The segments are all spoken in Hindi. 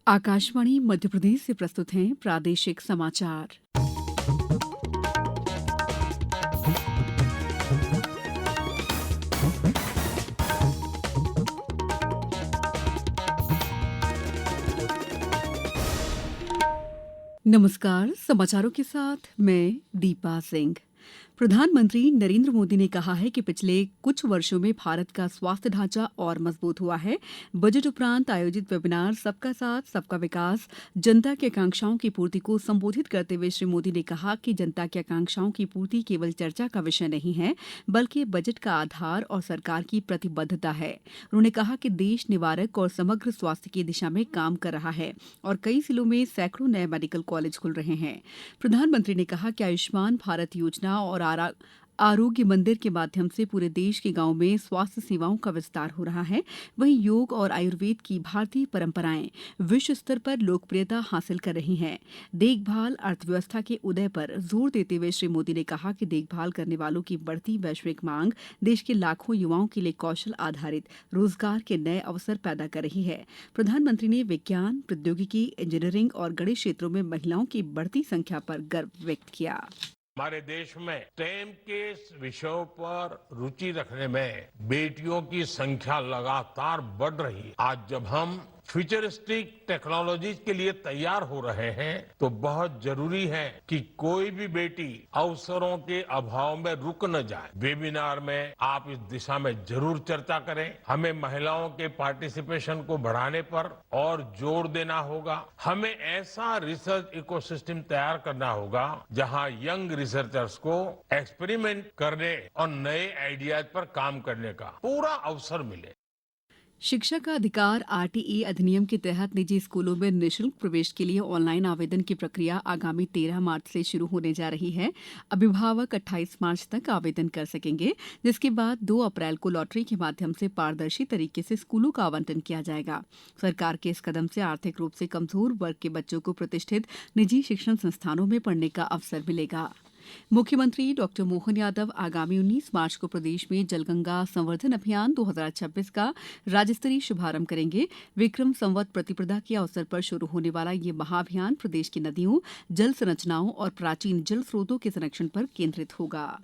आकाशवाणी मध्य प्रदेश से प्रस्तुत हैं प्रादेशिक समाचार। नमस्कार, समाचारों के साथ मैं दीपा सिंह। प्रधानमंत्री नरेंद्र मोदी ने कहा है कि पिछले कुछ वर्षों में भारत का स्वास्थ्य ढांचा और मजबूत हुआ है। बजट उपरांत आयोजित वेबिनार सबका साथ सबका विकास जनता की आकांक्षाओं की पूर्ति को संबोधित करते हुए श्री मोदी ने कहा कि जनता की आकांक्षाओं की पूर्ति केवल चर्चा का विषय नहीं है, बल्कि बजट का आधार और सरकार की प्रतिबद्धता है। उन्होंने कहा कि देश निवारक और समग्र स्वास्थ्य की दिशा में काम कर रहा है और कई जिलों में सैकड़ों नए मेडिकल कॉलेज खुल रहे हैं। प्रधानमंत्री ने कहा कि आयुष्मान भारत योजना और आरोग्य मंदिर के माध्यम से पूरे देश के गांव में स्वास्थ्य सेवाओं का विस्तार हो रहा है। वहीं योग और आयुर्वेद की भारतीय परंपराएं विश्व स्तर पर लोकप्रियता हासिल कर रही हैं। देखभाल अर्थव्यवस्था के उदय पर जोर देते हुए श्री मोदी ने कहा कि देखभाल करने वालों की बढ़ती वैश्विक मांग देश के लाखों युवाओं के लिए कौशल आधारित रोजगार के नए अवसर पैदा कर रही है। प्रधानमंत्री ने विज्ञान, प्रौद्योगिकी, इंजीनियरिंग और गणित क्षेत्रों में महिलाओं की बढ़ती संख्या पर गर्व व्यक्त किया। हमारे देश में स्टेम के विषयों पर रुचि रखने में बेटियों की संख्या लगातार बढ़ रही है। आज जब हम फ्यूचरिस्टिक टेक्नोलॉजीज के लिए तैयार हो रहे हैं तो बहुत जरूरी है कि कोई भी बेटी अवसरों के अभाव में रुक न जाए। वेबिनार में आप इस दिशा में जरूर चर्चा करें। हमें महिलाओं के पार्टिसिपेशन को बढ़ाने पर और जोर देना होगा। हमें ऐसा रिसर्च इकोसिस्टम तैयार करना होगा जहां यंग रिसर्चर्स को एक्सपेरिमेंट करने और नए आइडियाज पर काम करने का पूरा अवसर मिले। शिक्षा का अधिकार आरटीई अधिनियम के तहत निजी स्कूलों में निःशुल्क प्रवेश के लिए ऑनलाइन आवेदन की प्रक्रिया आगामी 13 मार्च से शुरू होने जा रही है। अभिभावक 28 मार्च तक आवेदन कर सकेंगे, जिसके बाद 2 अप्रैल को लॉटरी के माध्यम से पारदर्शी तरीके से स्कूलों का आवंटन किया जाएगा। सरकार के इस कदम से आर्थिक रूप से कमजोर वर्ग के बच्चों को प्रतिष्ठित निजी शिक्षण संस्थानों में पढ़ने का अवसर मिलेगा। मुख्यमंत्री डॉक्टर मोहन यादव आगामी 19 मार्च को प्रदेश में जलगंगा संवर्धन अभियान 2026 का राज्य स्तरीय शुभारंभ करेंगे। विक्रम संवत प्रतिपदा के अवसर पर शुरू होने वाला ये महाअभियान प्रदेश की नदियों, जल संरचनाओं और प्राचीन जल स्रोतों के संरक्षण पर केंद्रित होगा।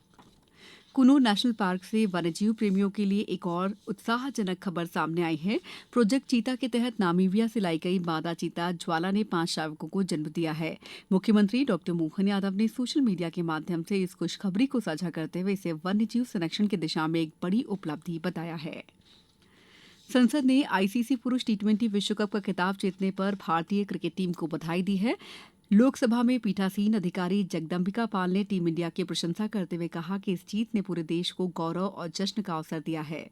कुनो नेशनल पार्क से वन्यजीव प्रेमियों के लिए एक और उत्साहजनक खबर सामने आई है। प्रोजेक्ट चीता के तहत नामीबिया से लाई गई मादा चीता ज्वाला ने 5 शावकों को जन्म दिया है। मुख्यमंत्री डॉक्टर मोहन यादव ने सोशल मीडिया के माध्यम से इस खुशखबरी को साझा करते हुए इसे वन्यजीव संरक्षण की दिशा में एक बड़ी उपलब्धि बताया है। संसद ने आईसीसी पुरुष टी20 विश्व कप का खिताब जीतने पर भारतीय क्रिकेट टीम को बधाई दी है। लोकसभा में पीठासीन अधिकारी जगदम्बिका पाल ने टीम इंडिया की प्रशंसा करते हुए कहा कि इस जीत ने पूरे देश को गौरव और जश्न का अवसर दिया है।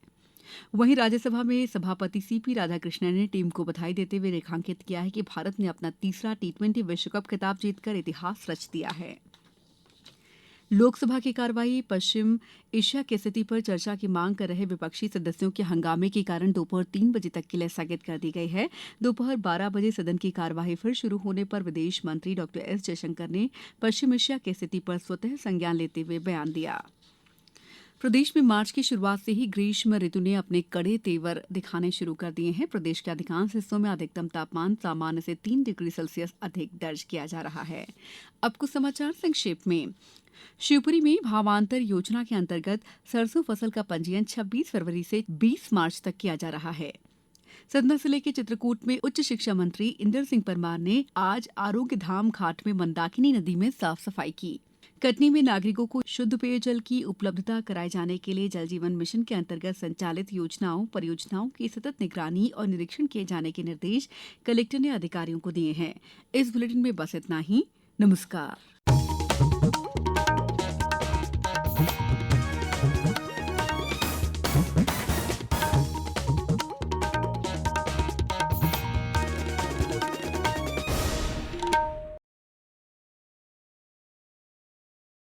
वहीं राज्यसभा में सभापति सीपी राधाकृष्णन ने टीम को बधाई देते हुए रेखांकित किया है कि भारत ने अपना तीसरा टी20 विश्व कप खिताब जीतकर इतिहास रच दिया है। लोकसभा की कार्यवाही पश्चिम एशिया की स्थिति पर चर्चा की मांग कर रहे विपक्षी सदस्यों के हंगामे के कारण दोपहर 3 बजे तक के लिए स्थगित कर दी गई है। दोपहर 12 बजे सदन की कार्यवाही फिर शुरू होने पर विदेश मंत्री डॉक्टर एस जयशंकर ने पश्चिम एशिया की स्थिति पर स्वतः संज्ञान लेते हुए बयान दिया। प्रदेश में मार्च की शुरुआत से ही ग्रीष्म ऋतु ने अपने कड़े तेवर दिखाने शुरू कर दिए हैं। प्रदेश के अधिकांश हिस्सों में अधिकतम तापमान सामान्य से 3 डिग्री सेल्सियस अधिक दर्ज किया जा रहा है। अब कुछ समाचार संक्षेप में। शिवपुरी में भावांतर योजना के अंतर्गत सरसों फसल का पंजीयन 26 फरवरी से 20 मार्च तक किया जा रहा है। सतना जिले के चित्रकूट में उच्च शिक्षा मंत्री इंदर सिंह परमार ने आज आरोग्य धाम घाट में मंदाकिनी नदी में साफ सफाई की। कटनी में नागरिकों को शुद्ध पेयजल की उपलब्धता कराए जाने के लिए जल जीवन मिशन के अंतर्गत संचालित योजनाओं परियोजनाओं की सतत निगरानी और निरीक्षण किए जाने के निर्देश कलेक्टर ने अधिकारियों को दिए हैं। इस बुलेटिन में बस इतना ही। नमस्कार।